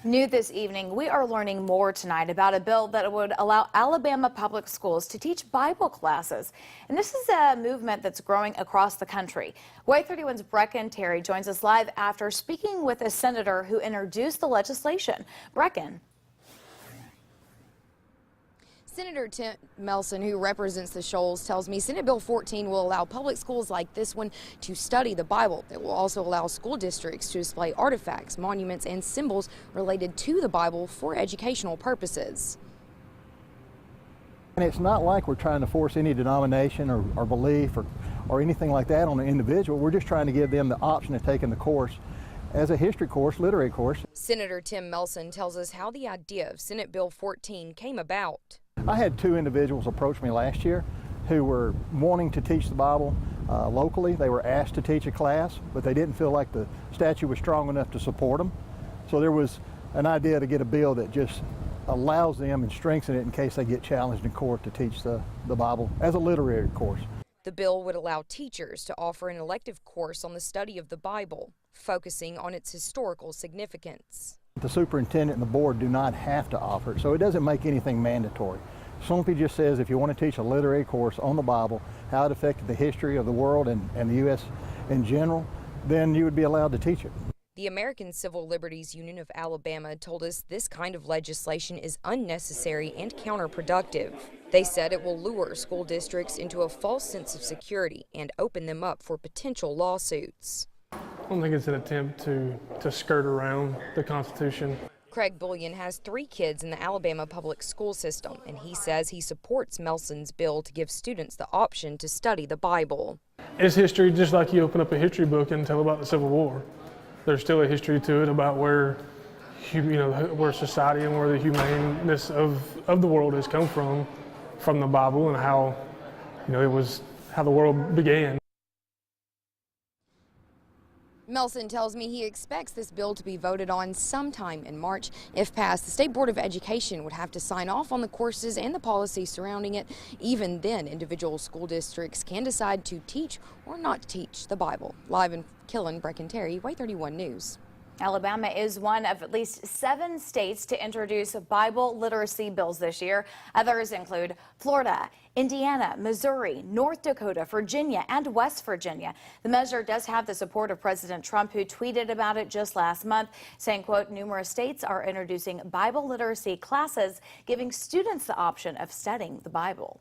New this evening, we are learning more tonight about a bill that would allow Alabama public schools to teach Bible classes. And this is a movement that's growing across the country. Y31's Brecken Terry joins us live after speaking with a senator who introduced the legislation. Brecken. Senator Tim Melson, who represents the Shoals, tells me Senate Bill 14 will allow public schools like this one to study the Bible. It will also allow school districts to display artifacts, monuments, and symbols related to the Bible for educational purposes. And it's not like we're trying to force any denomination or belief or anything like that on an individual. We're just trying to give them the option of taking the course as a history course, literary course. Senator Tim Melson tells us how the idea of Senate Bill 14 came about. I had two individuals approach me last year who were wanting to teach the Bible locally. They were asked to teach a class, but they didn't feel like the statute was strong enough to support them. So there was an idea to get a bill that just allows them and strengthens it in case they get challenged in court to teach the Bible as a literary course. The bill would allow teachers to offer an elective course on the study of the Bible, focusing on its historical significance. The superintendent and the board do not have to offer it, so it doesn't make anything mandatory. SLMPE just says if you want to teach a literary course on the Bible, how it affected the history of the world and the U.S. in general, then you would be allowed to teach it. The American Civil Liberties Union of Alabama told us this kind of legislation is unnecessary and counterproductive. They said it will lure school districts into a false sense of security and open them up for potential lawsuits. I don't think it's an attempt to skirt around the Constitution. Craig Bullion has 3 kids in the Alabama public school system, and he says he supports Melson's bill to give students the option to study the Bible. It's history just like you open up a history book and tell about the Civil War. There's still a history to it about where society and where the humaneness of the world has come from the Bible, and how it was how the world began. Melson tells me he expects this bill to be voted on sometime in March. If passed, the State Board of Education would have to sign off on the courses and the policy surrounding it. Even then, individual school districts can decide to teach or not teach the Bible. Live in Killen, Brecken Terry, Y31 News. Alabama is one of at least 7 states to introduce Bible literacy bills this year. Others include Florida, Indiana, Missouri, North Dakota, Virginia, and West Virginia. The measure does have the support of President Trump, who tweeted about it just last month, saying, quote, numerous states are introducing Bible literacy classes, giving students the option of studying the Bible.